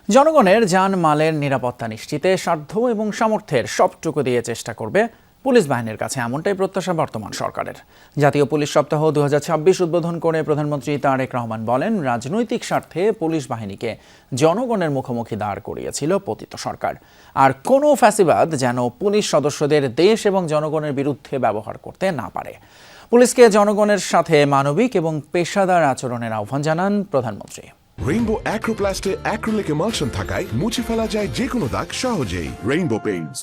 জনগণের জান-মালের নিরাপত্তা নিশ্চিতে সাধ্য এবং সামর্থ্যের সবটুকু দিয়ে চেষ্টা করবে পুলিশ বাহিনীর কাছে, এমনটাই প্রত্যাশা বর্তমান সরকারের। জাতীয় পুলিশ সপ্তাহ 2026 উদ্বোধন করে প্রধানমন্ত্রী তারেক রহমান বলেন, রাজনৈতিক স্বার্থে পুলিশ বাহিনীকে জনগণের মুখোমুখি দাঁড় করিয়েছিল পতিত সরকার। আর কোনো ফ্যাসিবাদ যেন পুলিশ সদস্যদের দেশ এবং জনগণের বিরুদ্ধে ব্যবহার করতে না পারে। পুলিশকে জনগণের সাথে মানবিক এবং পেশাদার আচরণের আহ্বান জানান প্রধানমন্ত্রী। রেইনবো অ্যাক্রোপ্লাস্টে অ্যাক্রিলিক এমালশন থাকায় মুছে ফেলা যায় যে কোনো দাগ সহজেই। Rainbow Paints.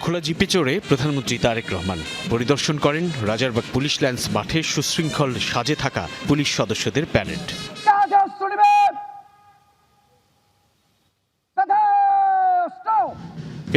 খোলা জিপে চড়ে প্রধানমন্ত্রী তারেক রহমান পরিদর্শন করেন রাজারবাগ পুলিশ লাইন্স মাঠে সুশৃঙ্খল সাজে থাকা পুলিশ সদস্যদের প্যারেড।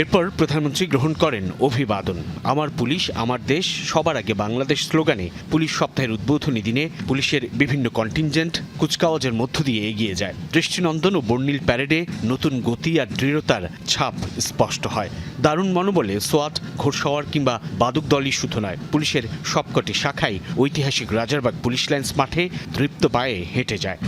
এরপর প্রধানমন্ত্রী গ্রহণ করেন অভিবাদন। আমার পুলিশ আমার দেশ, সবার আগে বাংলাদেশ স্লোগানে পুলিশ সপ্তাহের উদ্বোধনী দিনে পুলিশের বিভিন্ন কন্টিনজেন্ট কুচকাওয়াজের মধ্য দিয়ে এগিয়ে যায়। দৃষ্টিনন্দন ও বর্ণিল প্যারেডে নতুন গতি আর দৃঢ়তার ছাপ স্পষ্ট হয়। দারুণ মনোবলে সোয়াট, ঘোড়সওয়ার কিংবা বাদুক দলই শুধু নয়, পুলিশের সবকটি শাখাই ঐতিহাসিক রাজারবাগ পুলিশ লাইন্স মাঠে তৃপ্ত পায়ে হেঁটে যায়।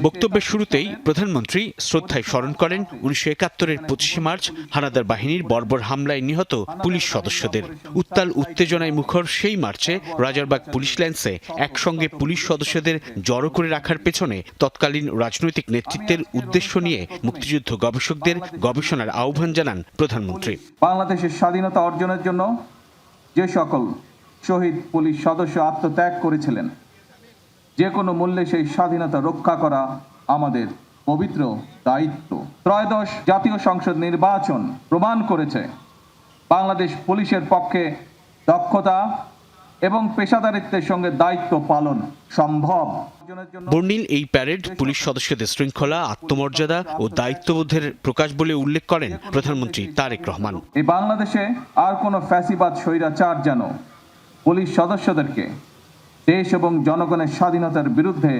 বক্তব্যের শুরুতেই প্রধানমন্ত্রী শ্রদ্ধায় স্মরণ করেন 1971-এর 25শে মার্চ হানাদার বাহিনীর বর্বর হামলায় নিহত পুলিশ সদস্যদের। উত্তাল উত্তেজনায় মুখর সেই মার্চে রাজারবাগ পুলিশ লাইন্সে একসঙ্গে পুলিশ সদস্যদের জড়ো করে রাখার পেছনে তৎকালীন রাজনৈতিক নেতৃত্বের উদ্দেশ্য নিয়ে মুক্তিযুদ্ধ গবেষকদের গবেষণার আহ্বান জানান প্রধানমন্ত্রী। বাংলাদেশের স্বাধীনতা অর্জনের জন্য যে সকল শহীদ পুলিশ সদস্য আত্মত্যাগ করেছিলেন, যে কোনো মূল্যে সেই স্বাধীনতা রক্ষা করা আমাদের পবিত্র দায়িত্ব। ত্রয়োদশ জাতীয় সংসদ নির্বাচন প্রমাণ করেছে বাংলাদেশ পুলিশের পক্ষে দক্ষতা এবং পেশাদারিত্বের সঙ্গে দায়িত্ব পালন সম্ভব। বর্ণিল এই প্যারেড পুলিশ সদস্যদের শৃঙ্খলা, আত্মমর্যাদা ও দায়িত্ববোধের প্রকাশ বলে উল্লেখ করেন প্রধানমন্ত্রী তারেক রহমান। এই বাংলাদেশে আর কোনো ফ্যাসিবাদ স্বৈরাচার যেন পুলিশ সদস্যদেরকে দেশ এবং জনগণের স্বাধীনতার বিরুদ্ধে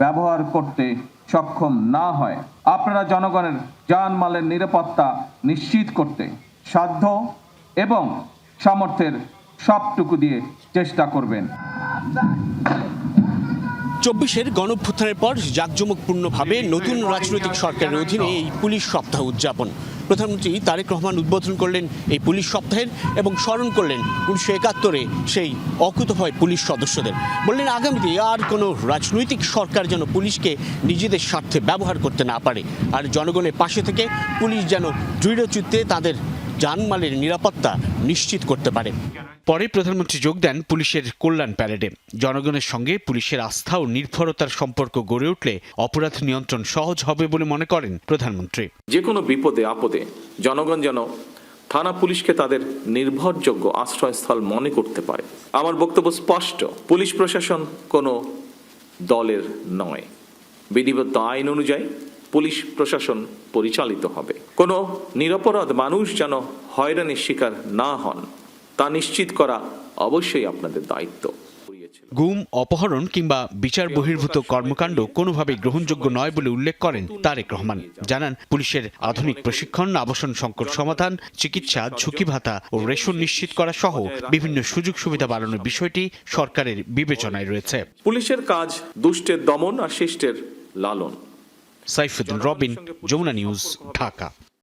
ব্যবহার করতে সক্ষম না হয়। আপনারা জনগণের জানমালের নিরাপত্তা নিশ্চিত করতে সাধ্য এবং সামর্থ্যের সবটুকু দিয়ে চেষ্টা করবেন। 24-এর গণঅভ্যুত্থানের পর জাঁকজমকপূর্ণভাবে নতুন রাজনৈতিক সরকারের অধীনে এই পুলিশ সপ্তাহ উদযাপন। প্রধানমন্ত্রী তারেক রহমান উদ্বোধন করলেন এই পুলিশ সপ্তাহের এবং স্মরণ করলেন 1971-এ সেই অকুতভয় পুলিশ সদস্যদের। বললেন, আগামীতে আর কোনো রাজনৈতিক সরকার যেন পুলিশকে নিজেদের স্বার্থে ব্যবহার করতে না পারে, আর জনগণের পাশে থেকে পুলিশ যেন দৃঢ়চিত্তে তাদের জানমালের নিরাপত্তা নিশ্চিত করতে পারে। পরে প্রধানমন্ত্রী যোগ দেন পুলিশের কল্যাণ প্যারেডে। জনগণের সঙ্গে পুলিশের আস্থা ও নির্ভরতার সম্পর্ক গড়ে উঠলে অপরাধ নিয়ন্ত্রণ সহজ হবে বলে মনে করেন প্রধানমন্ত্রী। যে কোনো বিপদে আপদে জনগণ যেন থানা পুলিশকে তাদের নির্ভরযোগ্য আশ্রয়স্থল মনে করতে পারে। আমার বক্তব্য স্পষ্ট, পুলিশ প্রশাসন কোনো দলের নয়। বিধিবদ্ধ আইন অনুযায়ী পুলিশ প্রশাসন পরিচালিত হবে। কোনো নিরপরাধ মানুষ যেন হয়রানির শিকার না হন তা নিশ্চিত করা অবশ্যই আপনাদের দায়িত্ব। গুম, অপহরণ কিংবা বিচার বহির্ভূত কর্মকাণ্ড কোনোভাবেই গ্রহণযোগ্য নয় বলে উল্লেখ করেন তারেক রহমান। জানান, পুলিশের আধুনিক প্রশিক্ষণ, আবাসন সংকট সমাধান, চিকিৎসা, ঝুঁকি ভাতা ও রেশন নিশ্চিত করা সহ বিভিন্ন সুযোগ সুবিধা বাড়ানোর বিষয়টি সরকারের বিবেচনায় রয়েছে। পুলিশের কাজ দুষ্টের দমন আর শিষ্টের লালন। সাইফুদ্দিন রবিন, যমুনা নিউজ, ঢাকা।